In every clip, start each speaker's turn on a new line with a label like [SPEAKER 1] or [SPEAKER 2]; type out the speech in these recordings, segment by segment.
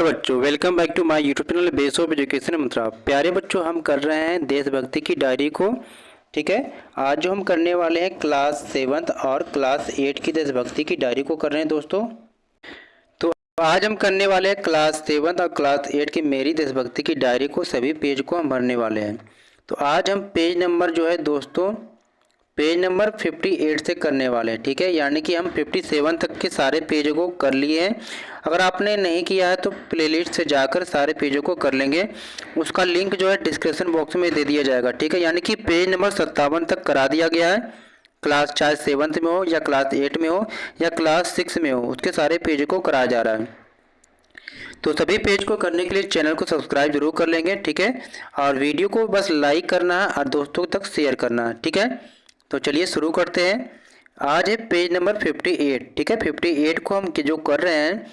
[SPEAKER 1] नमस्कार बच्चों, welcome back to my YouTube channel base of education Mantra. प्यारे बच्चों, हम कर रहे हैं देशभक्ति की डायरी को। ठीक है, आज जो हम करने वाले हैं क्लास 7 और क्लास 8 की देशभक्ति की डायरी को कर रहे हैं दोस्तों। तो आज हम करने वाले हैं क्लास 7 और क्लास 8 की मेरी देशभक्ति की डायरी को, सभी पेज को हम भरने वाले हैं। तो आज हम पेज नंबर जो है दोस्तों, पेज नंबर 58 से करने वाले हैं। ठीक है, यानी कि हम 57 तक के सारे पेजों को कर लिए हैं। अगर आपने नहीं किया है तो प्लेलिस्ट से जाकर सारे पेजों को कर लेंगे। उसका लिंक जो है डिस्क्रिप्शन बॉक्स में दे दिया जाएगा। ठीक है, यानी कि पेज नंबर 57 तक करा दिया गया है। क्लास चाहे 7th में हो या क्लास 8 में हो या क्लास 6 में हो, उसके सारे पेजों को कराया जा रहा है। तो सभी पेज को करने के लिए चैनल को सब्सक्राइब जरूर कर लेंगे। ठीक है, और वीडियो को बस लाइक करना है और दोस्तों तक शेयर करना है। ठीक है, तो चलिए शुरू करते हैं। आज है पेज नंबर 58। ठीक है, 58 को हम जो कर रहे हैं,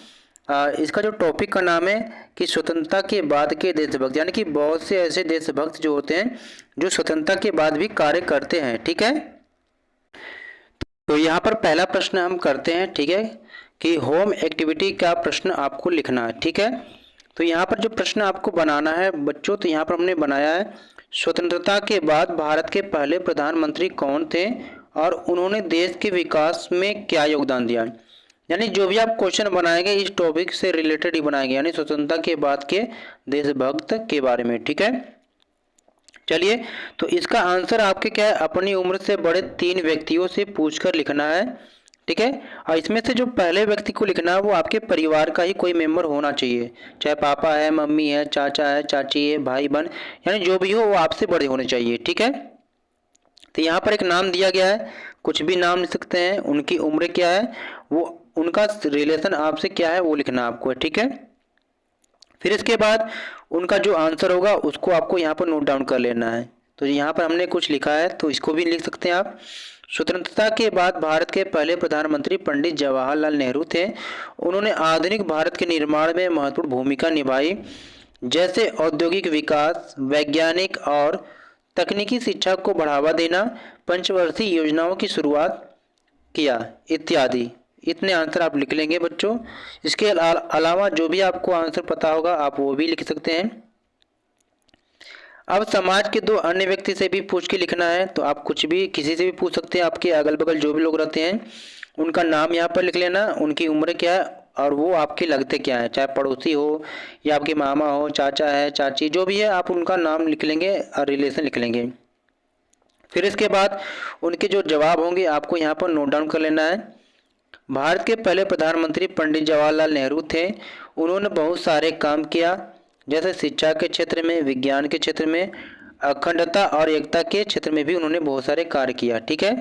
[SPEAKER 1] इसका जो टॉपिक का नाम है कि स्वतंत्रता के बाद के देशभक्त, यानी कि बहुत से ऐसे देशभक्त जो होते हैं जो स्वतंत्रता के बाद भी कार्य करते हैं। ठीक है, तो यहाँ पर पहला प्रश्न हम करते हैं। ठीक है, कि होम एक्टिविटी का प्रश्न आपको लिखना है। ठीक है, तो यहाँ पर जो प्रश्न आपको बनाना है बच्चों, तो यहाँ पर हमने बनाया है स्वतंत्रता के बाद भारत के पहले प्रधानमंत्री कौन थे और उन्होंने देश के विकास में क्या योगदान दिया। यानी जो भी आप क्वेश्चन बनाएंगे इस टॉपिक से रिलेटेड ही बनाएंगे, यानी स्वतंत्रता के बाद के देशभक्त के बारे में। ठीक है, चलिए, तो इसका आंसर आपके क्या है, अपनी उम्र से बड़े 3 व्यक्तियों से पूछकर लिखना है। ठीक है, और इसमें से जो पहले व्यक्ति को लिखना है वो आपके परिवार का ही कोई मेंबर होना चाहिए, चाहे पापा है, मम्मी है, चाचा है, चाची है, भाई बहन, यानी जो भी हो वो आपसे बड़े होने चाहिए। ठीक है, तो यहाँ पर एक नाम दिया गया है, कुछ भी नाम लिख सकते हैं, उनकी उम्र क्या है, वो उनका रिलेशन आपसे क्या है वो लिखना आपको है। ठीक है, फिर इसके बाद उनका जो आंसर होगा उसको आपको यहाँ पर नोट डाउन कर लेना है। तो यहाँ पर हमने कुछ लिखा है तो इसको भी लिख सकते हैं आप। स्वतंत्रता के बाद भारत के पहले प्रधानमंत्री पंडित जवाहरलाल नेहरू थे। उन्होंने आधुनिक भारत के निर्माण में महत्वपूर्ण भूमिका निभाई, जैसे औद्योगिक विकास, वैज्ञानिक और तकनीकी शिक्षा को बढ़ावा देना, पंचवर्षीय योजनाओं की शुरुआत किया इत्यादि। इतने आंसर आप लिख लेंगे बच्चों। इसके अलावा जो भी आपको आंसर पता होगा आप वो भी लिख सकते हैं। अब समाज के 2 अन्य व्यक्ति से भी पूछ के लिखना है, तो आप कुछ भी किसी से भी पूछ सकते हैं। आपके अगल बगल जो भी लोग रहते हैं उनका नाम यहाँ पर लिख लेना, उनकी उम्र क्या है और वो आपके लगते क्या है, चाहे पड़ोसी हो या आपके मामा हो, चाचा है, चाची, जो भी है आप उनका नाम लिख लेंगे और रिलेशन लिख लेंगे। फिर इसके बाद उनके जो जवाब होंगे आपको यहाँ पर नोट डाउन कर लेना है। भारत के पहले प्रधानमंत्री पंडित जवाहरलाल नेहरू थे। उन्होंने बहुत सारे काम किया, जैसे शिक्षा के क्षेत्र में, विज्ञान के क्षेत्र में, अखंडता और एकता के क्षेत्र में भी उन्होंने बहुत सारे कार्य किया। ठीक है,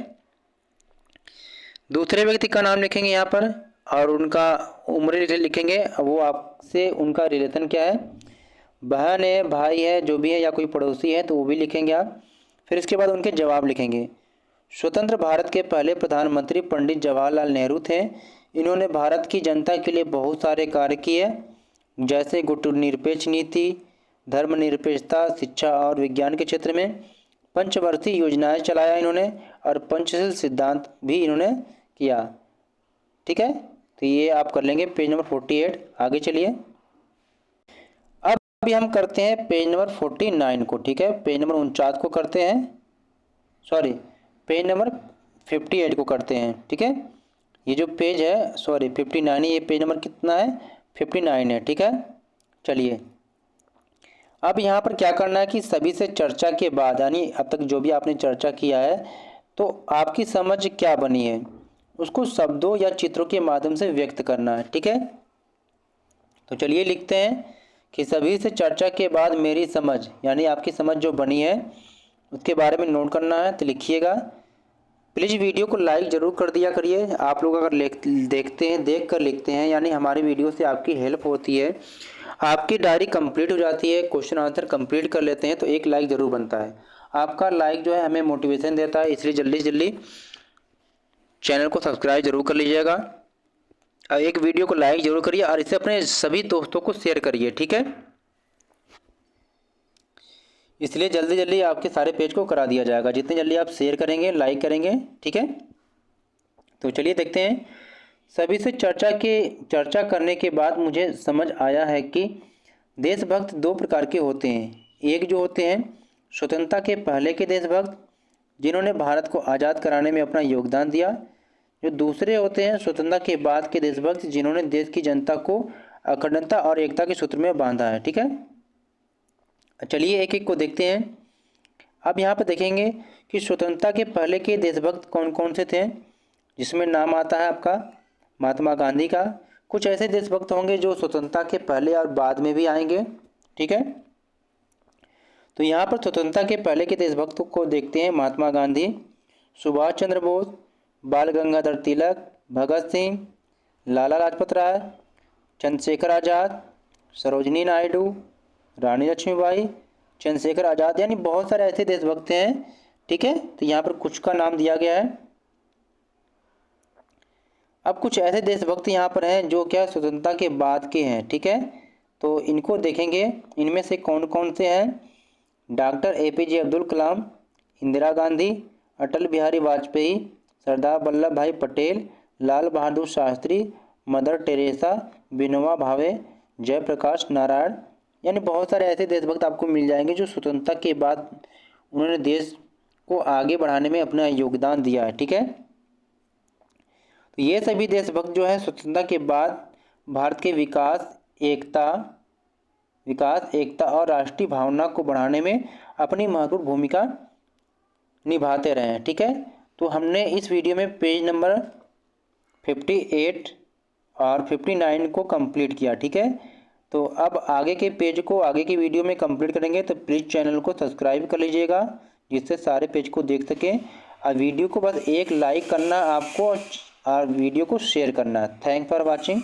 [SPEAKER 1] दूसरे व्यक्ति का नाम लिखेंगे यहाँ पर और उनका उम्र लिखेंगे, वो आपसे उनका रिलेशन क्या है, बहन है, भाई है, जो भी है, या कोई पड़ोसी है तो वो भी लिखेंगे आप। फिर इसके बाद उनके जवाब लिखेंगे। स्वतंत्र भारत के पहले प्रधानमंत्री पंडित जवाहरलाल नेहरू थे। इन्होंने भारत की जनता के लिए बहुत सारे कार्य किए, जैसे गुटनिरपेक्ष नीति, धर्मनिरपेक्षता, शिक्षा और विज्ञान के क्षेत्र में, पंचवर्षीय योजनाएं चलाया इन्होंने और पंचशील सिद्धांत भी इन्होंने किया। ठीक है, तो ये आप कर लेंगे पेज नंबर 48। आगे चलिए, अब अभी हम करते हैं पेज नंबर 49 को। ठीक है, पेज नंबर 49 को करते हैं, सॉरी पेज नंबर 58 को करते हैं। ठीक है, ये जो पेज है, सॉरी 59 है, ये पेज नंबर कितना है, 59 है। ठीक है, चलिए, अब यहाँ पर क्या करना है कि सभी से चर्चा के बाद, यानी अब तक जो भी आपने चर्चा किया है तो आपकी समझ क्या बनी है उसको शब्दों या चित्रों के माध्यम से व्यक्त करना है। ठीक है, तो चलिए लिखते हैं कि सभी से चर्चा के बाद मेरी समझ, यानी आपकी समझ जो बनी है उसके बारे में नोट करना है। तो लिखिएगा। प्लीज़ वीडियो को लाइक ज़रूर कर दिया करिए। आप लोग अगर देखते हैं, देख कर लिखते हैं, यानी हमारी वीडियो से आपकी हेल्प होती है, आपकी डायरी कंप्लीट हो जाती है, क्वेश्चन आंसर कंप्लीट कर लेते हैं, तो एक लाइक ज़रूर बनता है। आपका लाइक जो है हमें मोटिवेशन देता है, इसलिए जल्दी से जल्दी चैनल को सब्सक्राइब जरूर कर लीजिएगा और एक वीडियो को लाइक जरूर करिए और इसे अपने सभी दोस्तों को शेयर करिए। ठीक है, इसलिए जल्दी जल्दी आपके सारे पेज को करा दिया जाएगा, जितने जल्दी आप शेयर करेंगे, लाइक करेंगे। ठीक है, तो चलिए देखते हैं सभी से चर्चा करने के बाद मुझे समझ आया है कि देशभक्त दो प्रकार के होते हैं। एक जो होते हैं स्वतंत्रता के पहले के देशभक्त, जिन्होंने भारत को आज़ाद कराने में अपना योगदान दिया। जो दूसरे होते हैं स्वतंत्रता के बाद के देशभक्त, जिन्होंने देश की जनता को अखंडता और एकता के सूत्र में बांधा है। ठीक है, चलिए एक एक को देखते हैं। अब यहाँ पर देखेंगे कि स्वतंत्रता के पहले के देशभक्त कौन कौन से थे, जिसमें नाम आता है आपका महात्मा गांधी का। कुछ ऐसे देशभक्त होंगे जो स्वतंत्रता के पहले और बाद में भी आएंगे। ठीक है, तो यहाँ पर स्वतंत्रता के पहले के देशभक्तों को देखते हैं। महात्मा गांधी, सुभाष चंद्र बोस, बाल गंगाधर तिलक, भगत सिंह, लाला लाजपत राय, चंद्रशेखर आज़ाद, सरोजनी नायडू, रानी लक्ष्मीबाई, चंद्रशेखर आज़ाद, यानी बहुत सारे ऐसे देशभक्त हैं। ठीक है, तो यहाँ पर कुछ का नाम दिया गया है। अब कुछ ऐसे देशभक्त यहाँ पर हैं जो क्या स्वतंत्रता के बाद के हैं। ठीक है, तो इनको देखेंगे। इनमें से कौन कौन से हैं? डॉक्टर APJ अब्दुल कलाम, इंदिरा गांधी, अटल बिहारी वाजपेयी, सरदार वल्लभ भाई पटेल, लाल बहादुर शास्त्री, मदर टेरेसा, विनोबा भावे, जयप्रकाश नारायण, यानी बहुत सारे ऐसे देशभक्त आपको मिल जाएंगे जो स्वतंत्रता के बाद उन्होंने देश को आगे बढ़ाने में अपना योगदान दिया है। ठीक है, तो ये सभी देशभक्त जो है स्वतंत्रता के बाद भारत के विकास, एकता और राष्ट्रीय भावना को बढ़ाने में अपनी महत्वपूर्ण भूमिका निभाते रहे हैं। ठीक है, तो हमने इस वीडियो में पेज नंबर 58 और 59 को कंप्लीट किया। ठीक है, तो अब आगे के पेज को आगे की वीडियो में कंप्लीट करेंगे, तो प्लीज़ चैनल को सब्सक्राइब कर लीजिएगा जिससे सारे पेज को देख सकें। और वीडियो को बस एक लाइक करना आपको और वीडियो को शेयर करना है। Thank for watching.